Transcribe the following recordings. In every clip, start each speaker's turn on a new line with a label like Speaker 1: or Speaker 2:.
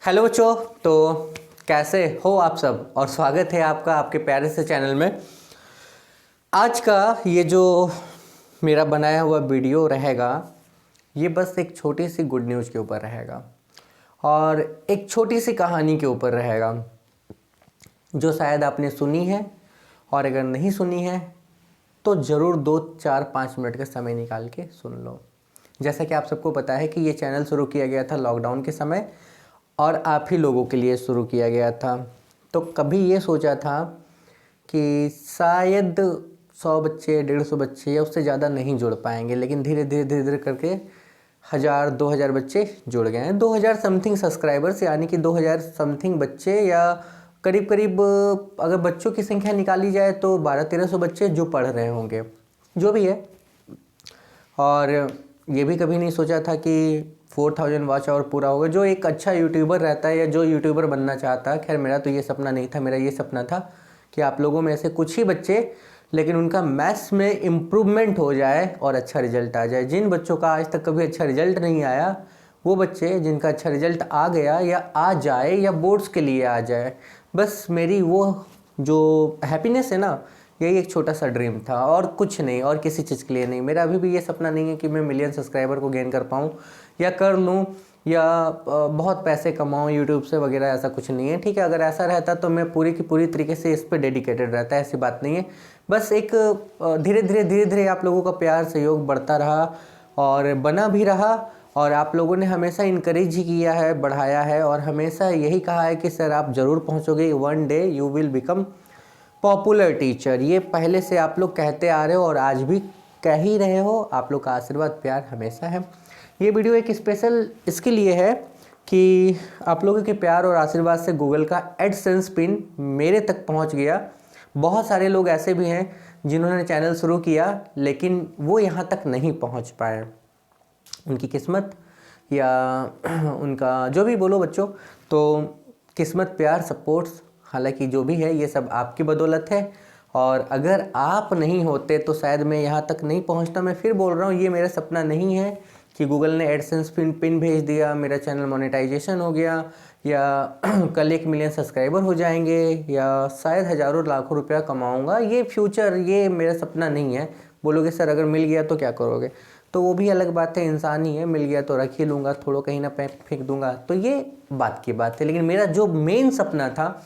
Speaker 1: Hello बच्चों। तो कैसे हो आप सब और स्वागत है आपका आपके प्यारे से चैनल में। आज का ये जो मेरा बनाया हुआ वीडियो रहेगा ये बस एक छोटी सी गुड न्यूज़ के ऊपर रहेगा और एक छोटी सी कहानी के ऊपर रहेगा जो शायद आपने सुनी है, और अगर नहीं सुनी है तो ज़रूर 2-4-5 मिनट का समय निकाल के सुन लो। जैसा कि आप सबको पता है कि ये चैनल शुरू किया गया था लॉकडाउन के समय और आप ही लोगों के लिए शुरू किया गया था। तो कभी ये सोचा था कि शायद 100 बच्चे, 150 बच्चे या उससे ज़्यादा नहीं जुड़ पाएंगे, लेकिन धीरे धीरे करके 1000-2000 बच्चे जुड़ गए हैं। 2000 समथिंग सब्सक्राइबर्स, यानी कि 2000 समथिंग बच्चे, या करीब करीब अगर बच्चों की संख्या निकाली जाए तो 1200-1300 बच्चे जो पढ़ रहे होंगे, जो भी है। और ये भी कभी नहीं सोचा था कि 4000 वॉच आवर पूरा होगा। जो एक अच्छा यूट्यूबर रहता है या जो यूट्यूबर बनना चाहता है, खैर मेरा तो ये सपना नहीं था, मेरा ये सपना था कि आप लोगों में ऐसे कुछ ही बच्चे, लेकिन उनका मैथ्स में इम्प्रूवमेंट हो जाए और अच्छा रिजल्ट आ जाए। जिन बच्चों का आज तक कभी अच्छा रिजल्ट नहीं आया, वो बच्चे जिनका अच्छा रिजल्ट आ गया या आ जाए या बोर्ड्स के लिए आ जाए, बस मेरी वो जो हैप्पीनेस है ना, यही एक छोटा सा ड्रीम था और कुछ नहीं, और किसी चीज़ के लिए नहीं। मेरा अभी भी ये सपना नहीं है कि मैं मिलियन सब्सक्राइबर को गेन कर पाऊँ या कर लूँ या बहुत पैसे कमाऊँ यूट्यूब से वगैरह, ऐसा कुछ नहीं है। ठीक है, अगर ऐसा रहता तो मैं पूरी की पूरी तरीके से इस पर डेडिकेटेड रहता, ऐसी बात नहीं है। बस एक धीरे धीरे आप लोगों का प्यार सहयोग बढ़ता रहा और बना भी रहा, और आप लोगों ने हमेशा इनकरेज ही किया है, बढ़ाया है और हमेशा यही कहा है कि सर आप ज़रूर पहुँचोगे, one day you will become popular teacher. ये पहले से आप लोग कहते आ रहे हो और आज भी कह ही रहे हो। आप लोग का आशीर्वाद प्यार हमेशा है। ये वीडियो एक स्पेशल इसके लिए है कि आप लोगों के प्यार और आशीर्वाद से गूगल का एडसेंस पिन मेरे तक पहुंच गया। बहुत सारे लोग ऐसे भी हैं जिन्होंने चैनल शुरू किया लेकिन वो यहाँ तक नहीं पहुँच पाए। उनकी किस्मत या उनका जो भी बोलो बच्चों, तो किस्मत, प्यार, सपोर्ट्स, हालांकि जो भी है ये सब आपकी बदौलत है। और अगर आप नहीं होते तो शायद मैं यहाँ तक नहीं पहुँचता। मैं फिर बोल रहा हूँ, ये मेरा सपना नहीं है कि गूगल ने एडसेंस पिन भेज दिया, मेरा चैनल मोनेटाइजेशन हो गया, या कल 1 मिलियन सब्सक्राइबर हो जाएंगे, या शायद हज़ारों लाखों रुपया कमाऊँगा। ये फ्यूचर, ये मेरा सपना नहीं है। बोलोगे सर अगर मिल गया तो क्या करोगे, तो वो भी अलग बात है, इंसान ही है, मिल गया तो रख ही लूँगा, थोड़ा कहीं ना फेंक दूंगा, तो ये बात की बात है। लेकिन मेरा जो मेन सपना था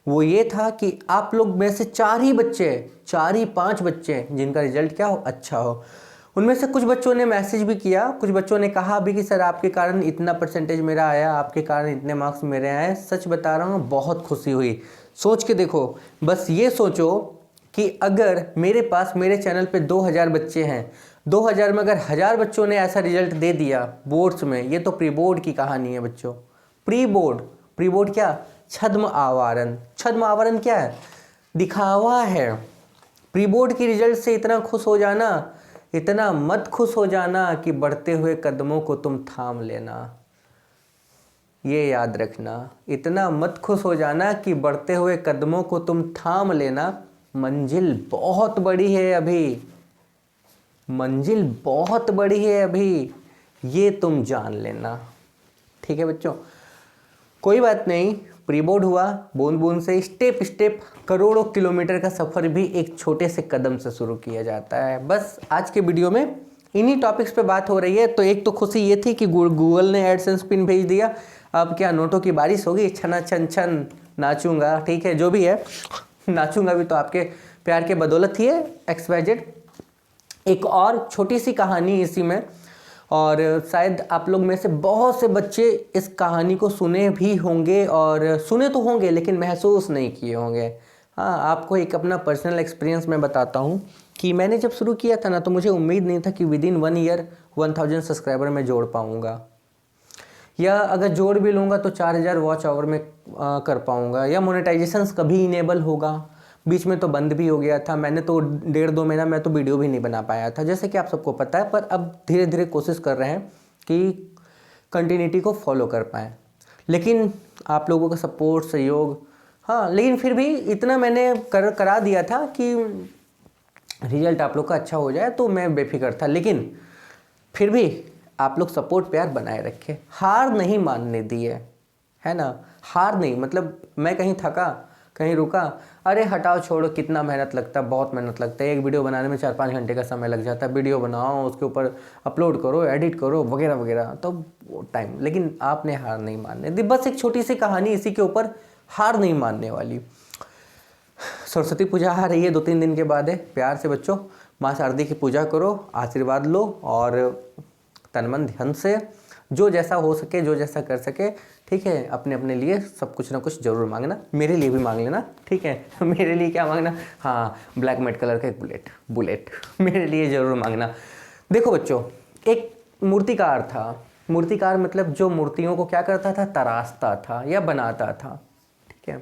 Speaker 1: वो ये था कि आप लोग में से 4 ही बच्चे, 4-5 बच्चे जिनका रिजल्ट क्या हो, अच्छा हो। उनमें से कुछ बच्चों ने मैसेज भी किया, कुछ बच्चों ने कहा भी कि सर आपके कारण इतना परसेंटेज मेरा आया, आपके कारण इतने मार्क्स मेरे आए। सच बता रहा हूँ, बहुत खुशी हुई। सोच के देखो, बस ये सोचो कि अगर मेरे पास मेरे चैनल पे 2000 बच्चे हैं, 2000 में अगर 1000 बच्चों ने ऐसा रिजल्ट दे दिया बोर्ड्स में, ये तो प्री बोर्ड की कहानी है बच्चों। प्री बोर्ड क्या? छद्म आवरण। छद्म आवरण क्या है? दिखावा है। प्री बोर्ड की रिजल्ट से इतना खुश हो जाना, इतना मत खुश हो जाना कि बढ़ते हुए कदमों को तुम थाम लेना। ये याद रखना, इतना मत खुश हो जाना कि बढ़ते हुए कदमों को तुम थाम लेना। मंजिल बहुत बड़ी है अभी, मंजिल बहुत बड़ी है अभी, ये तुम जान लेना। ठीक है बच्चों, कोई बात नहीं। प्री बोर्ड हुआ, बूंद बूंद से, स्टेप स्टेप करोड़ों किलोमीटर का सफ़र भी एक छोटे से कदम से शुरू किया जाता है। बस आज के वीडियो में इन्हीं टॉपिक्स पे बात हो रही है। तो एक तो खुशी ये थी कि गूगल ने एडसेंस पिन भेज दिया। अब क्या नोटों की बारिश होगी, छना छन छन नाचूंगा। ठीक है, जो भी है नाचूंगा भी तो आपके प्यार के बदौलत ही है। XYZ। एक और छोटी सी कहानी इसी में, और शायद आप लोग में से बहुत से बच्चे इस कहानी को सुने भी होंगे, और सुने तो होंगे लेकिन महसूस नहीं किए होंगे। हाँ, आपको एक अपना पर्सनल एक्सपीरियंस मैं बताता हूँ कि मैंने जब शुरू किया था ना, तो मुझे उम्मीद नहीं था कि विदिन 1 ईयर 1000 सब्सक्राइबर मैं जोड़ पाऊँगा, या अगर जोड़ भी लूँगा तो 4000 वॉच आवर में कर पाऊँगा, या मोनेटाइजेशन कभी इनेबल होगा। बीच में तो बंद भी हो गया था, मैंने तो 1.5-2 महीना मैं तो वीडियो भी नहीं बना पाया था, जैसे कि आप सबको पता है। पर अब धीरे धीरे कोशिश कर रहे हैं कि कंटिन्यूटी को फॉलो कर पाएँ। लेकिन आप लोगों का सपोर्ट, सहयोग, हाँ, लेकिन फिर भी इतना मैंने करा दिया था कि रिजल्ट आप लोग का अच्छा हो जाए, तो मैं बेफिक्र था। लेकिन फिर भी आप लोग सपोर्ट प्यार बनाए रखे, हार नहीं मानने दिए। है ना। हार नहीं, मतलब मैं कहीं थका, कहीं रुका, अरे हटाओ छोड़ो, कितना मेहनत लगता है, बहुत मेहनत लगता है। एक वीडियो बनाने में 4-5 घंटे का समय लग जाता है। वीडियो बनाओ, उसके ऊपर अपलोड करो, एडिट करो, वगैरह वगैरह, तो वो टाइम। लेकिन आपने हार नहीं मानने दी। बस एक छोटी सी कहानी इसी के ऊपर, हार नहीं मानने वाली। सरस्वती पूजा आ रही है, 2-3 दिन के बाद है। प्यार से बच्चों माँ शारदी की पूजा करो, आशीर्वाद लो, और तन मन धन से जो जैसा हो सके, जो जैसा कर सके, ठीक है, अपने अपने लिए सब कुछ ना कुछ जरूर मांगना। मेरे लिए भी मांग लेना, ठीक है। मेरे लिए क्या मांगना, हाँ, ब्लैक मेट कलर का एक बुलेट मेरे लिए ज़रूर मांगना। देखो बच्चों, एक मूर्तिकार था। मूर्तिकार मतलब जो मूर्तियों को क्या करता था, तराशता था या बनाता था, ठीक है।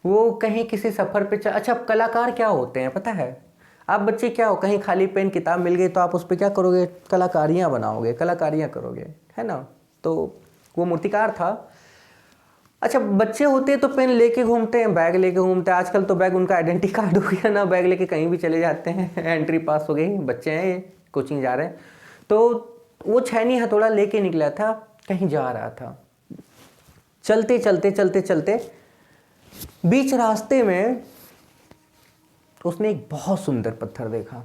Speaker 1: वो कहीं किसी सफ़र पे अच्छा, कलाकार क्या होते हैं पता है? आप बच्चे क्या हो, कहीं खाली पेन किताब मिल गई तो आप उस पर क्या करोगे, कलाकारियाँ बनाओगे, कलाकारियाँ करोगे, है ना। तो वो मूर्तिकार था। अच्छा, बच्चे होते हैं तो पेन लेके घूमते हैं, बैग लेके घूमते हैं। आजकल तो बैग उनका आइडेंटिटी कार्ड हो गया ना, बैग लेके कहीं भी चले जाते हैं। एंट्री पास हो गई, बच्चे हैं ये, कोचिंग जा रहे हैं। तो वो छैनी हथौड़ा लेके निकला था, कहीं जा रहा था। चलते चलते चलते चलते बीच रास्ते में उसने एक बहुत सुंदर पत्थर देखा,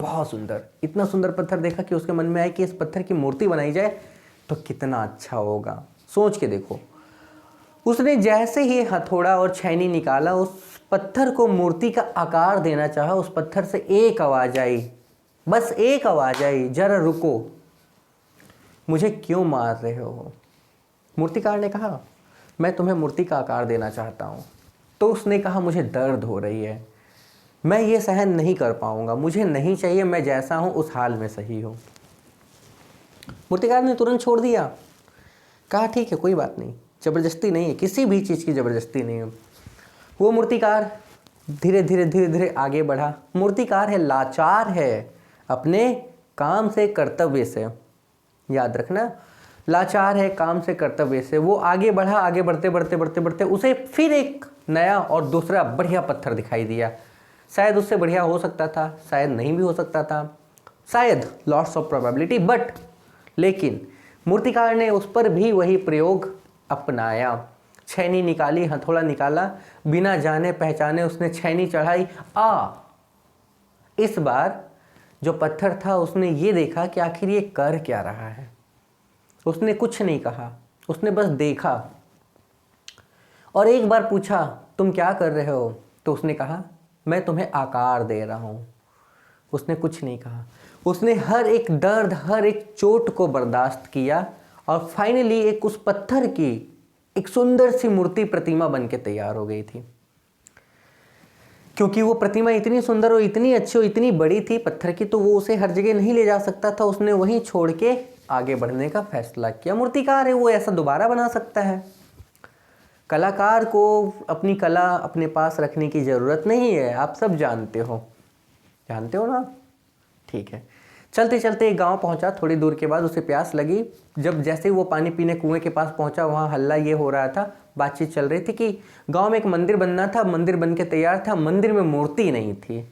Speaker 1: बहुत सुंदर। इतना सुंदर पत्थर देखा कि उसके मन में आया कि इस पत्थर की मूर्ति बनाई जाए तो कितना अच्छा होगा। सोच के देखो, उसने जैसे ही हथौड़ा और छैनी निकाला, उस पत्थर को मूर्ति का आकार देना चाहा। उस पत्थर से एक आवाज आई, बस एक आवाज आई, जरा रुको, मुझे क्यों मार रहे हो। मूर्तिकार ने कहा, मैं तुम्हें मूर्ति का आकार देना चाहता हूँ। तो उसने कहा, मुझे दर्द हो रही है, मैं ये सहन नहीं कर पाऊंगा, मुझे नहीं चाहिए, मैं जैसा हूँ उस हाल में सही हूँ। मूर्तिकार ने तुरंत छोड़ दिया, कहा ठीक है, कोई बात नहीं, ज़बरदस्ती नहीं है, किसी भी चीज़ की ज़बरदस्ती नहीं है। वो मूर्तिकार धीरे धीरे धीरे धीरे आगे बढ़ा। मूर्तिकार है, लाचार है अपने काम से, कर्तव्य से, याद रखना, लाचार है काम से, कर्तव्य से। वो आगे बढ़ा, आगे बढ़ते बढ़ते बढ़ते बढ़ते उसे फिर एक नया और दूसरा बढ़िया पत्थर दिखाई दिया। शायद उससे बढ़िया हो सकता था, शायद नहीं भी हो सकता था, शायद लॉट्स ऑफ प्रोबेबिलिटी, बट लेकिन मूर्तिकार ने उस पर भी वही प्रयोग अपनाया। छैनी निकाली, हथौड़ा निकाला, बिना जाने पहचाने उसने छैनी चढ़ाई। इस बार जो पत्थर था उसने ये देखा कि आखिर ये कर क्या रहा है। उसने कुछ नहीं कहा, उसने बस देखा और एक बार पूछा, तुम क्या कर रहे हो? तो उसने कहा, मैं तुम्हें आकार दे रहा हूँ। उसने कुछ नहीं कहा, उसने हर एक दर्द, हर एक चोट को बर्दाश्त किया और फाइनली एक उस पत्थर की एक सुंदर सी मूर्ति, प्रतिमा बन के तैयार हो गई थी। क्योंकि वो प्रतिमा इतनी सुंदर और इतनी अच्छी और इतनी बड़ी थी पत्थर की, तो वो उसे हर जगह नहीं ले जा सकता था। उसने वहीं छोड़ के आगे बढ़ने का फैसला किया। मूर्तिकार है, वो ऐसा दोबारा बना सकता है। कलाकार को अपनी कला अपने पास रखने की ज़रूरत नहीं है, आप सब जानते हो ना, ठीक है। चलते चलते एक गांव पहुंचा। थोड़ी दूर के बाद उसे प्यास लगी। जब जैसे ही वो पानी पीने कुएं के पास पहुंचा, वहाँ हल्ला ये हो रहा था, बातचीत चल रही थी कि गांव में एक मंदिर बनना था, मंदिर बन के तैयार था, मंदिर में मूर्ति नहीं थी।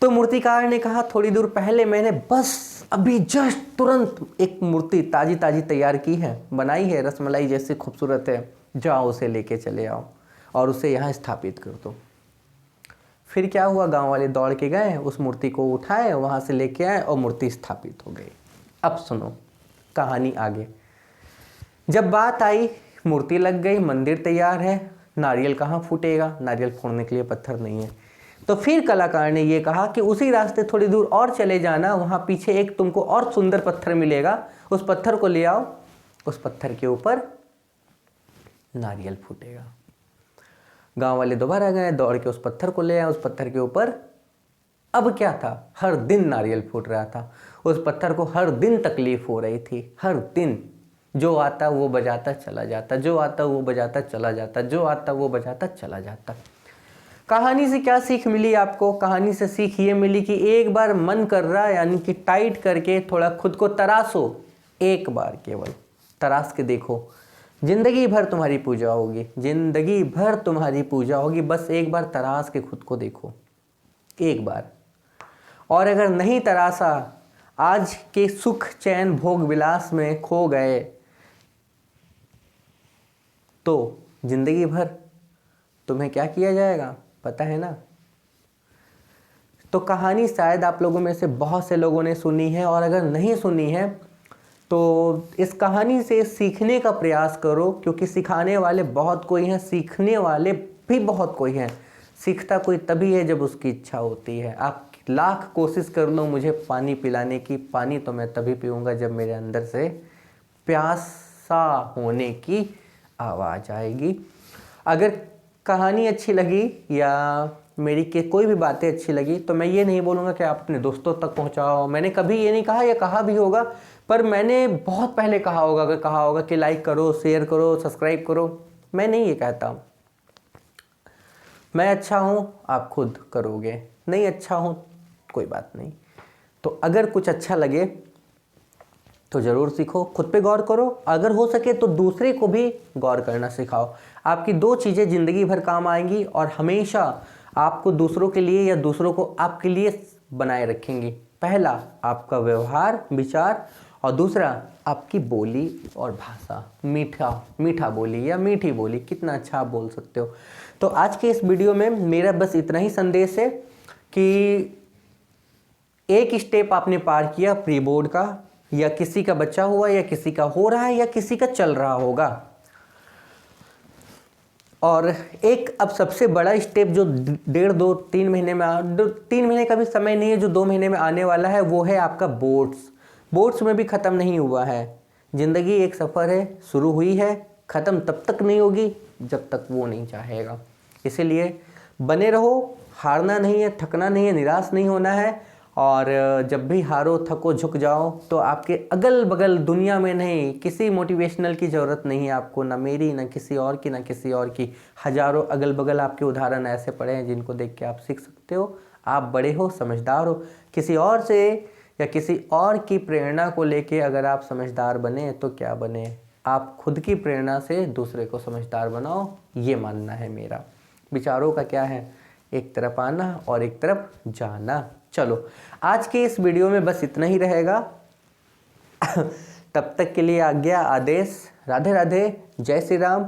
Speaker 1: तो मूर्तिकार ने कहा, थोड़ी दूर पहले मैंने बस अभी जस्ट तुरंत एक मूर्ति ताजी ताजी तैयार की है, बनाई है, रसमलाई जैसी खूबसूरत है, जाओ उसे लेके चले आओ और उसे यहाँ स्थापित कर दो। फिर क्या हुआ, गांव वाले दौड़ के गए, उस मूर्ति को उठाए, वहाँ से लेके आए और मूर्ति स्थापित हो गई। अब सुनो कहानी आगे। जब बात आई, मूर्ति लग गई, मंदिर तैयार है, नारियल कहाँ फूटेगा, नारियल फोड़ने के लिए पत्थर नहीं है। तो फिर कलाकार ने ये कहा कि उसी रास्ते थोड़ी दूर और चले जाना, वहाँ पीछे एक तुमको और सुंदर पत्थर मिलेगा, उस पत्थर को ले आओ, उस पत्थर के ऊपर नारियल फूटेगा। गांव वाले दोबारा गए, दौड़ के उस पत्थर को ले आए, उस पत्थर के ऊपर अब क्या था, हर दिन नारियल फूट रहा था। उस पत्थर को हर दिन तकलीफ हो रही थी, हर दिन जो आता वो बजाता चला जाता, जो आता वो बजाता चला जाता, जो आता वो बजाता चला जाता। कहानी से क्या सीख मिली आपको? कहानी से सीख ये मिली कि एक बार मन कर रहा है, यानी कि टाइट करके थोड़ा खुद को तराशो, एक बार केवल तराश के देखो, जिंदगी भर तुम्हारी पूजा होगी, जिंदगी भर तुम्हारी पूजा होगी। बस एक बार तराश के खुद को देखो, एक बार। और अगर नहीं तराशा, आज के सुख चैन भोग विलास में खो गए, तो ज़िंदगी भर तुम्हें क्या किया जाएगा पता है ना। तो कहानी शायद आप लोगों में से बहुत से लोगों ने सुनी है, और अगर नहीं सुनी है तो इस कहानी से सीखने का प्रयास करो, क्योंकि सिखाने वाले बहुत कोई हैं, सीखने वाले भी बहुत कोई हैं। सीखता कोई तभी है जब उसकी इच्छा होती है। आप लाख कोशिश कर लो मुझे पानी पिलाने की, पानी तो मैं तभी पीऊँगा जब मेरे अंदर से प्यासा होने की आवाज़ आएगी। अगर कहानी अच्छी लगी या मेरी के कोई भी बातें अच्छी लगी तो मैं ये नहीं बोलूँगा कि आप अपने दोस्तों तक पहुँचाओ। मैंने कभी ये नहीं कहा, या कहा भी होगा, पर मैंने बहुत पहले कहा होगा, अगर कहा होगा कि लाइक करो, शेयर करो, सब्सक्राइब करो। मैं नहीं ये कहता। मैं अच्छा हूँ, आप खुद करोगे, नहीं अच्छा हूँ कोई बात नहीं। तो अगर कुछ अच्छा लगे तो ज़रूर सीखो, खुद पे गौर करो, अगर हो सके तो दूसरे को भी गौर करना सिखाओ। आपकी दो चीज़ें ज़िंदगी भर काम आएंगी और हमेशा आपको दूसरों के लिए या दूसरों को आपके लिए बनाए रखेंगी। पहला आपका व्यवहार विचार, और दूसरा आपकी बोली और भाषा। मीठा बोली या मीठी बोली, कितना अच्छा आप बोल सकते हो। तो आज के इस वीडियो में मेरा बस इतना ही संदेश है कि एक स्टेप आपने पार किया प्री बोर्ड का, या किसी का बच्चा हुआ, या किसी का हो रहा है, या किसी का चल रहा होगा, और एक अब सबसे बड़ा स्टेप जो 1.5-2-3 महीने में 3 महीने का भी समय नहीं है, जो 2 महीने में आने वाला है, वो है आपका बोर्ड्स में भी ख़त्म नहीं हुआ है। ज़िंदगी एक सफ़र है, शुरू हुई है, ख़त्म तब तक नहीं होगी जब तक वो नहीं चाहेगा। इसीलिए बने रहो, हारना नहीं है, थकना नहीं है, निराश नहीं होना है। और जब भी हारो थको झुक जाओ तो आपके अगल बगल दुनिया में नहीं, किसी मोटिवेशनल की ज़रूरत नहीं है आपको, ना मेरी, ना किसी और की, ना किसी और की। हज़ारों अगल बगल आपके उदाहरण ऐसे पड़े हैं जिनको देख के आप सीख सकते हो। आप बड़े हो, समझदार हो। किसी और से या किसी और की प्रेरणा को लेके अगर आप समझदार बने तो क्या बने, आप खुद की प्रेरणा से दूसरे को समझदार बनाओ, ये मानना है मेरा। विचारों का क्या है, एक तरफ आना और एक तरफ जाना। चलो आज के इस वीडियो में बस इतना ही रहेगा। तब तक के लिए आज्ञा, आदेश, राधे राधे, जय श्री राम।